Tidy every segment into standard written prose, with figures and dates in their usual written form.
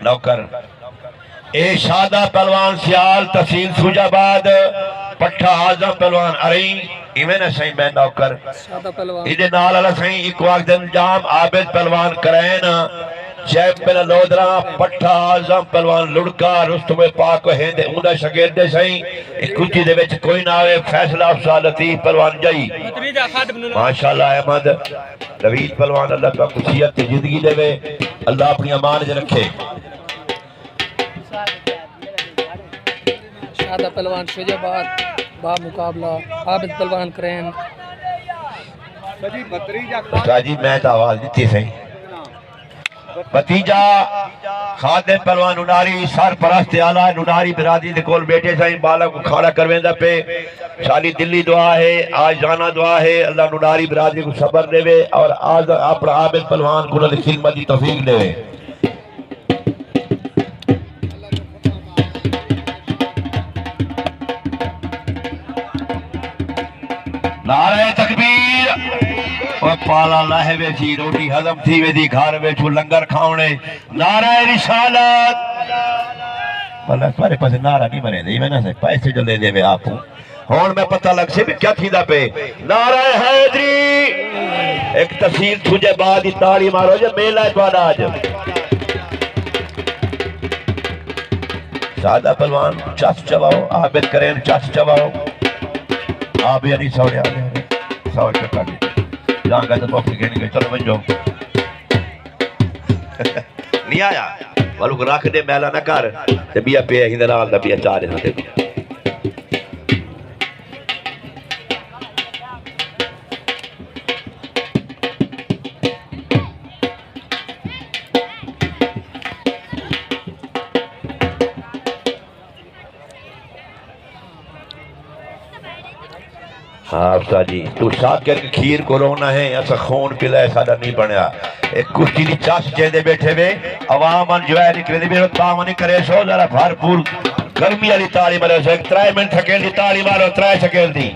नौकर ए शादा पहलवान सियाल तहसील सूजाबाद पट्ठा आजम पहलवान अरई इवें न सही मैं नौकर शादा पहलवान इदे नाल वाला सही एक वक्त इंजाम आबिद पहलवान करैन शैब बिन लोदरा पट्ठा आजम पहलवान लुड़का रुस्तम पाक हिंद उंदा शागिर्द सही कुची दे विच कोई ना आवे फैसला अफसा लतीफ पहलवान जई माशाअल्लाह अहमद रवीज पहलवान अल्लाह का खुशियत ते जिंदगी देवे अल्लाह अपनी अमान च रखे शादा पहलवान शुजाबाद बा मुकाबला आबिद पहलवान करैन जी मैं तो आवाज दी सही भतीजा खादिम पहलवान नुनारी सरपरस्त आला नुनारी बिरादरी दे कोल बैठे सही बालक को खड़ा करवेंदा पे सारी दिल्ली दुआ है आज जाना दुआ है अल्लाह नुनारी बिरादरी को सब्र देवे और आज अपना आबिद पहलवान को खिदमत की तौफीक देवे नारे तकबीर और पाला लाहे वेची रोटी हजम थी वेदी घर वेचू लंगर खावणे नारे रिसालत भला सारे पास नारा नहीं मरे दे मैं ना से पैसे जो ले देवे आपको हुन मैं पता लग से भी क्या थीदा पे नारे हैदरी एक तहसील तुझे बाद ही ताली मारो जे मेला है तुम्हारा आज सादा पहलवान चस चबाओ आबिद करैन चस चबाओ आप यानी सौड़े आ गए सौ टका जहाँ गए तो पॉकेट घेने गए चलो बन जाओ नहीं आया वालों को रख दे मैला ना कर ते बिया पे हिंदे नाल दा बिया चार है देखो हाँ जी तू साथ करके खीर को रोना है ऐसा खून पिला है सादा नहीं बनया एक कुश्ती दी चाश चेदे बैठे वे अवाम अन जो है निकले दे मेरे ताम नहीं करे सो जरा भरपूर गर्मी वाली ताली मारो सो एक 3 मिनट थकेल दी ताली मारो 3 सेकंड दी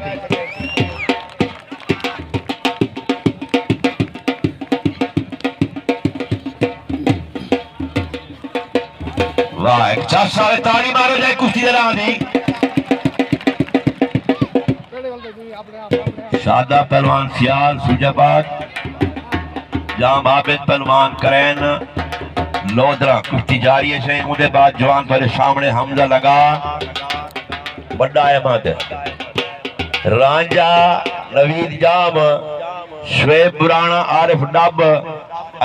वाह एक चाश वाले ताली मारो जाए कुश्ती दे नाम दी शादा पहलवान सियाल सुजाबाद जाम आबिद पहलवान करैन लोदरा कुश्ती जारी है उनके बाद जवान पर सामने हमजा लगा बड़ा अहमद रांझा नवीद जाम शुएब बुराना आरिफ डब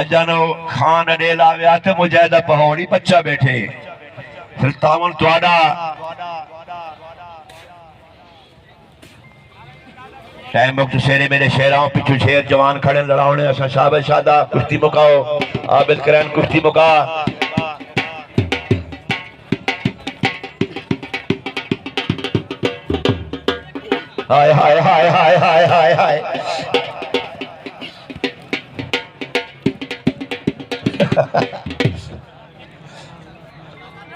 अजानो खान अडेला व्यात मुजाहिदा पहौड़ी बच्चा बैठे फिर तावन तुआडा टाइम वक्त शेरे मेरे शेराओं पिछू शेर जवान खड़े लड़ाने असा शाबाश शादा कुश्ती मुकाओ आबिद करैन कुश्ती मुका हाय हाय हाय हाय हाय हाय हाय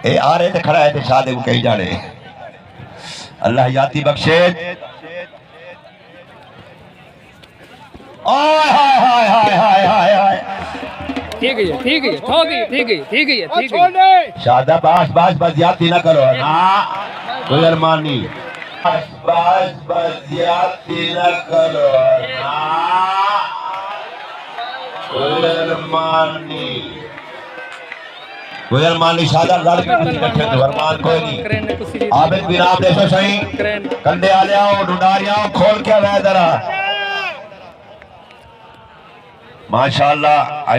ए आ रहे थे खड़ा है तो शादे को कहीं जाने अल्लाह याती बख्शे ठीक है शादा बस याती ना करो ना कोई अरमान नहीं बस याती ना करो ना कोई अरमान नहीं शादा लड़के रखे तो अरमान कोई नहीं आबिद भी नाम देखो सही कंधे आ जाओ ढूंढा जाओ खोल के वह जरा माशाअल्लाह